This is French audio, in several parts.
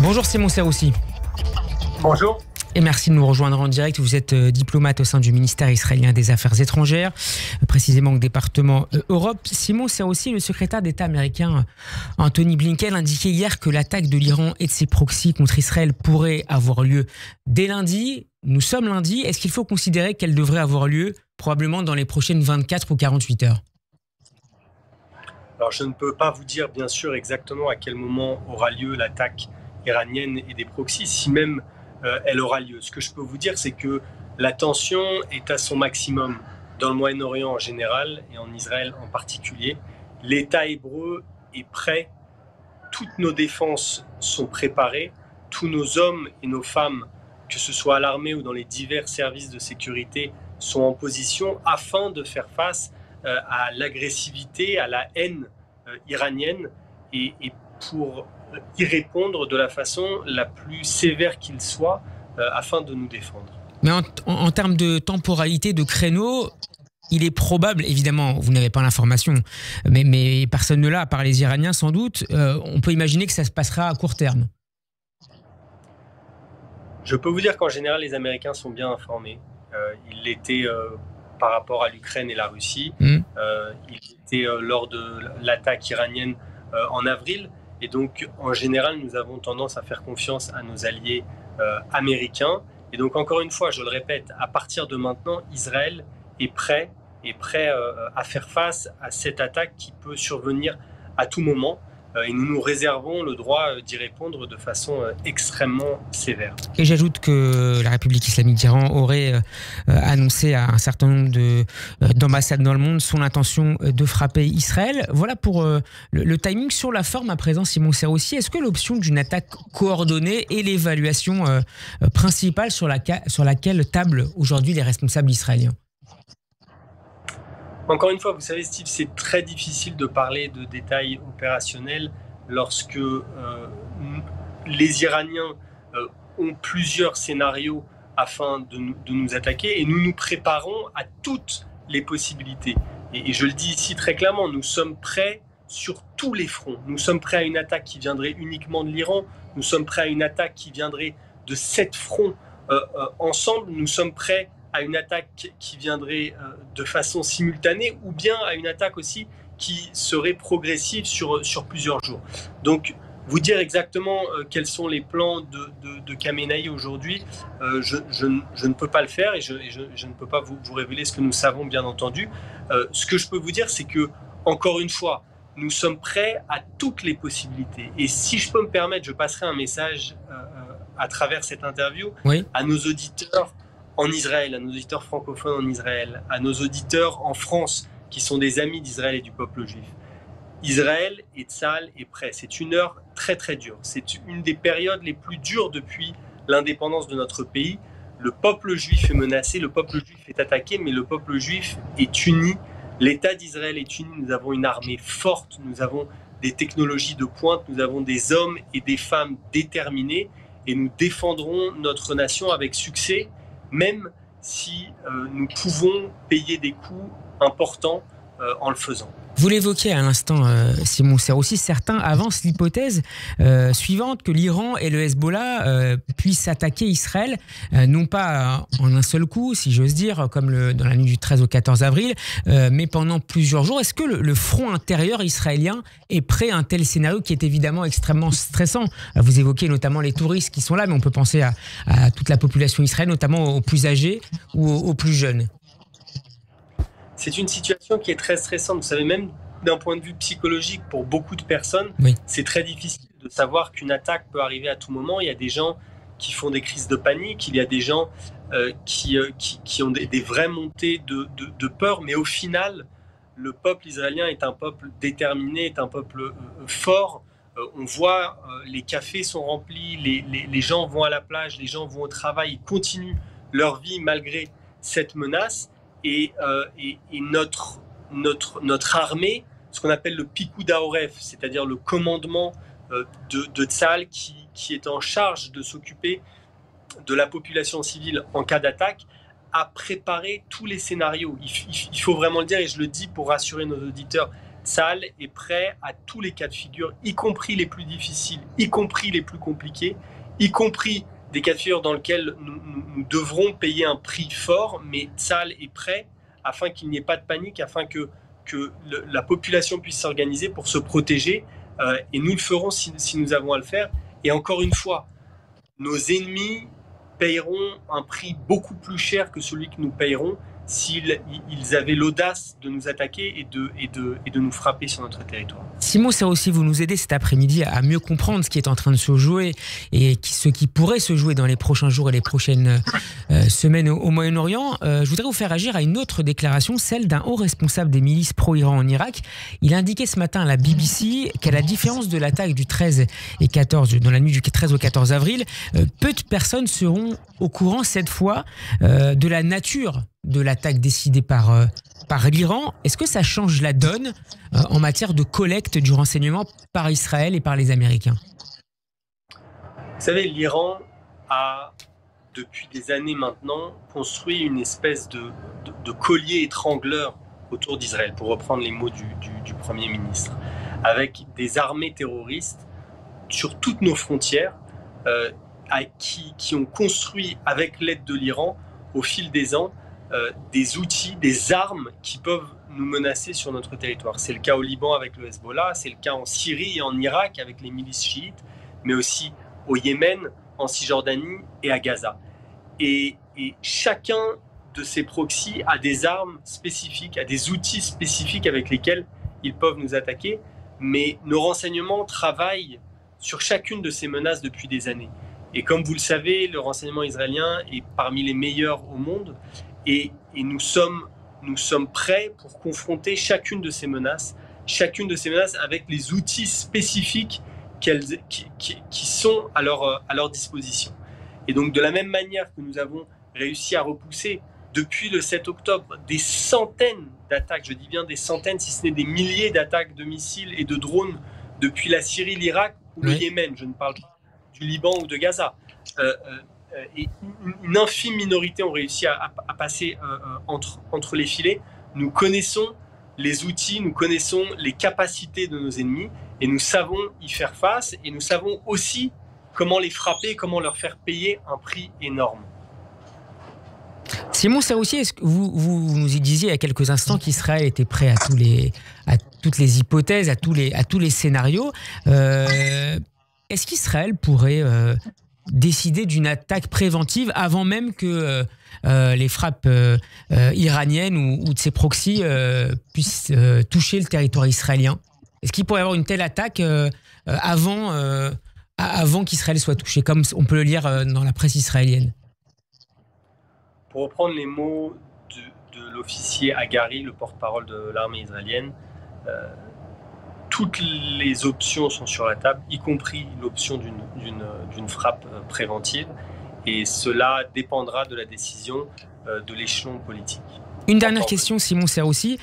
Bonjour Simon Serroussi. Bonjour. Et merci de nous rejoindre en direct. Vous êtes diplomate au sein du ministère israélien des Affaires étrangères, précisément au département Europe. Simon Serroussi, le secrétaire d'État américain Anthony Blinken indiquait hier que l'attaque de l'Iran et de ses proxys contre Israël pourrait avoir lieu dès lundi. Nous sommes lundi. Est-ce qu'il faut considérer qu'elle devrait avoir lieu probablement dans les prochaines 24 ou 48 heures ? Alors je ne peux pas vous dire bien sûr exactement à quel moment aura lieu l'attaque iranienne et des proxys, si même elle aura lieu. Ce que je peux vous dire, c'est que la tension est à son maximum dans le Moyen-Orient en général et en Israël en particulier. L'État hébreu est prêt, toutes nos défenses sont préparées, tous nos hommes et nos femmes, que ce soit à l'armée ou dans les divers services de sécurité, sont en position afin de faire face à l'agressivité, à la haine iranienne et pour y répondre de la façon la plus sévère qu'il soit afin de nous défendre. Mais en termes de temporalité, de créneau, il est probable, évidemment, vous n'avez pas l'information, mais personne ne l'a, à part les Iraniens sans doute, on peut imaginer que ça se passera à court terme. Je peux vous dire qu'en général, les Américains sont bien informés. Ils l'étaient par rapport à l'Ukraine et la Russie. Ils l'étaient lors de l'attaque iranienne en avril. Et donc, en général, nous avons tendance à faire confiance à nos alliés américains. Et donc, encore une fois, je le répète, à partir de maintenant, Israël est prêt à faire face à cette attaque qui peut survenir à tout moment. Et nous nous réservons le droit d'y répondre de façon extrêmement sévère. Et j'ajoute que la République islamique d'Iran aurait annoncé à un certain nombre d'ambassades dans le monde son intention de frapper Israël. Voilà pour le timing. Sur la forme à présent, Simon Serroussi, est-ce que l'option d'une attaque coordonnée est l'évaluation principale sur laquelle tablent aujourd'hui les responsables israéliens ? Encore une fois, vous savez Steve, c'est très difficile de parler de détails opérationnels lorsque les Iraniens ont plusieurs scénarios afin de nous attaquer et nous nous préparons à toutes les possibilités. Et je le dis ici très clairement, nous sommes prêts sur tous les fronts. Nous sommes prêts à une attaque qui viendrait uniquement de l'Iran, nous sommes prêts à une attaque qui viendrait de 7 fronts ensemble, nous sommes prêts à une attaque qui viendrait de façon simultanée ou bien à une attaque aussi qui serait progressive sur plusieurs jours. Donc, vous dire exactement quels sont les plans de Khamenei aujourd'hui, je ne peux pas le faire et je ne peux pas vous révéler ce que nous savons, bien entendu. Ce que je peux vous dire, c'est que, encore une fois, nous sommes prêts à toutes les possibilités. Et si je peux me permettre, je passerai un message à travers cette interview à nos auditeurs en Israël, à nos auditeurs francophones en Israël, à nos auditeurs en France qui sont des amis d'Israël et du peuple juif. Israël et Tzahal est prêt. C'est une heure très très dure. C'est une des périodes les plus dures depuis l'indépendance de notre pays. Le peuple juif est menacé, le peuple juif est attaqué, mais le peuple juif est uni. L'État d'Israël est uni. Nous avons une armée forte, nous avons des technologies de pointe, nous avons des hommes et des femmes déterminés et nous défendrons notre nation avec succès, même si nous pouvons payer des coûts importants en le faisant. Vous l'évoquiez à l'instant, Simon Serroussi, certains avancent l'hypothèse suivante que l'Iran et le Hezbollah puissent attaquer Israël, non pas en un seul coup, si j'ose dire, comme dans la nuit du 13 au 14 avril, mais pendant plusieurs jours. Est-ce que le front intérieur israélien est prêt à un tel scénario qui est évidemment extrêmement stressant ? Vous évoquez notamment les touristes qui sont là, mais on peut penser à toute la population israélienne, notamment aux plus âgés ou aux plus jeunes. C'est une situation qui est très stressante. Vous savez, même d'un point de vue psychologique, pour beaucoup de personnes, c'est très difficile de savoir qu'une attaque peut arriver à tout moment. Il y a des gens qui font des crises de panique, il y a des gens qui ont des vraies montées de peur, mais au final, le peuple israélien est un peuple déterminé, est un peuple fort. On voit, les cafés sont remplis, les gens vont à la plage, les gens vont au travail, ils continuent leur vie malgré cette menace. Et notre armée, ce qu'on appelle le Pikoud HaOref, c'est-à-dire le commandement de Tzahal qui est en charge de s'occuper de la population civile en cas d'attaque, a préparé tous les scénarios. Il faut vraiment le dire, et je le dis pour rassurer nos auditeurs, Tsahal est prêt à tous les cas de figure, y compris les plus difficiles, y compris les plus compliqués, y compris des cas de figure dans lesquels nous devrons payer un prix fort, mais Tsahal est prêt afin qu'il n'y ait pas de panique, afin que la population puisse s'organiser pour se protéger, et nous le ferons si nous avons à le faire. Et encore une fois, nos ennemis paieront un prix beaucoup plus cher que celui que nous paierons s'ils avaient l'audace de nous attaquer et de nous frapper sur notre territoire. Simon Serroussi, vous nous aidez cet après-midi à mieux comprendre ce qui est en train de se jouer et ce qui pourrait se jouer dans les prochains jours et les prochaines semaines au Moyen-Orient. Je voudrais vous faire agir à une autre déclaration, celle d'un haut responsable des milices pro-Iran en Irak. Il a indiqué ce matin à la BBC qu'à la différence de l'attaque du 13 et 14, dans la nuit du 13 au 14 avril, peu de personnes seront au courant cette fois de la nature de l'attaque décidée par l'Iran. Est-ce que ça change la donne en matière de collecte du renseignement par Israël et par les Américains? Vous savez, l'Iran a, depuis des années maintenant, construit une espèce de collier étrangleur autour d'Israël, pour reprendre les mots du Premier ministre, avec des armées terroristes sur toutes nos frontières qui ont construit, avec l'aide de l'Iran, au fil des ans, des outils, des armes qui peuvent nous menacer sur notre territoire. C'est le cas au Liban avec le Hezbollah, c'est le cas en Syrie et en Irak avec les milices chiites, mais aussi au Yémen, en Cisjordanie et à Gaza. Et chacun de ces proxys a des armes spécifiques, a des outils spécifiques avec lesquels ils peuvent nous attaquer, mais nos renseignements travaillent sur chacune de ces menaces depuis des années. Et comme vous le savez, le renseignement israélien est parmi les meilleurs au monde. Et nous sommes prêts pour confronter chacune de ces menaces avec les outils spécifiques qui sont à leur disposition. Et donc de la même manière que nous avons réussi à repousser depuis le 7 octobre des centaines d'attaques, je dis bien des centaines, si ce n'est des milliers d'attaques de missiles et de drones depuis la Syrie, l'Irak ou le Yémen, je ne parle pas du Liban ou de Gaza. Et une infime minorité ont réussi à passer entre les filets. Nous connaissons les outils, nous connaissons les capacités de nos ennemis et nous savons y faire face et nous savons aussi comment les frapper, comment leur faire payer un prix énorme. Simon Serroussi, est-ce que vous nous y disiez il y a quelques instants qu'Israël était prêt à toutes les hypothèses, à tous les scénarios. Est-ce qu'Israël pourrait décider d'une attaque préventive avant même que les frappes iraniennes ou de ses proxys puissent toucher le territoire israélien? Est-ce qu'il pourrait y avoir une telle attaque avant qu'Israël soit touché, comme on peut le lire dans la presse israélienne? Pour reprendre les mots de l'officier Hagari, le porte-parole de l'armée israélienne, toutes les options sont sur la table, y compris l'option d'une frappe préventive. Et cela dépendra de la décision de l'échelon politique. Une dernière question, Simon Serroussi,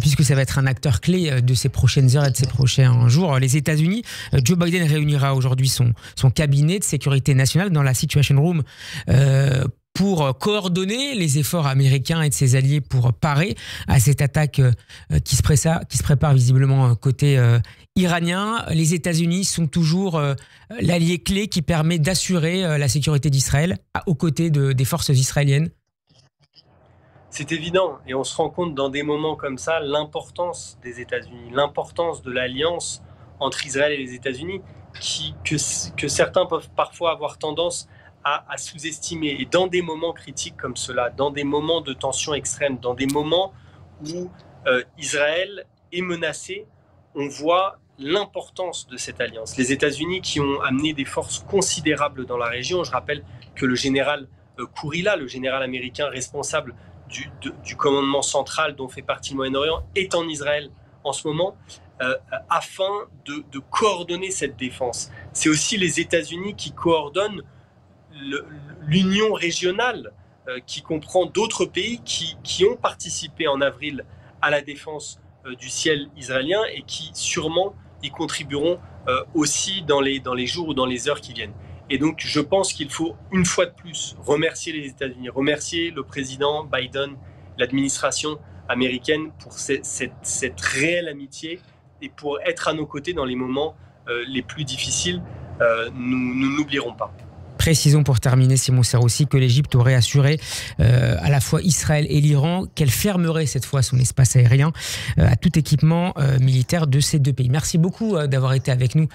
puisque ça va être un acteur clé de ces prochaines heures et de ces prochains jours. Les États-Unis, Joe Biden réunira aujourd'hui son cabinet de sécurité nationale dans la Situation Room pour coordonner les efforts américains et de ses alliés pour parer à cette attaque qui se prépare visiblement côté iranien. Les États-Unis sont toujours l'allié clé qui permet d'assurer la sécurité d'Israël aux côtés des forces israéliennes. C'est évident, et on se rend compte dans des moments comme ça l'importance des États-Unis, l'importance de l'alliance entre Israël et les États-Unis que certains peuvent parfois avoir tendance à sous-estimer. Et dans des moments critiques comme cela, dans des moments de tension extrême, dans des moments où Israël est menacé, on voit l'importance de cette alliance. Les États-Unis qui ont amené des forces considérables dans la région, je rappelle que le général Kourila, le général américain responsable du commandement central dont fait partie le Moyen-Orient, est en Israël en ce moment, afin de coordonner cette défense. C'est aussi les États-Unis qui coordonnent l'union régionale qui comprend d'autres pays qui ont participé en avril à la défense du ciel israélien et qui sûrement y contribueront aussi dans les jours ou dans les heures qui viennent. Et donc je pense qu'il faut une fois de plus remercier les États-Unis, remercier le président Biden, l'administration américaine pour cette réelle amitié et pour être à nos côtés dans les moments les plus difficiles. Nous n'oublierons pas. Précisons pour terminer, Simon Serroussi, que l'Égypte aurait assuré à la fois Israël et l'Iran qu'elle fermerait cette fois son espace aérien à tout équipement militaire de ces deux pays. Merci beaucoup d'avoir été avec nous,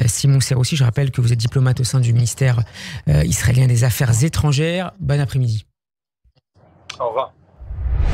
Simon Serroussi. Je rappelle que vous êtes diplomate au sein du ministère israélien des Affaires étrangères. Bon après-midi. Au revoir.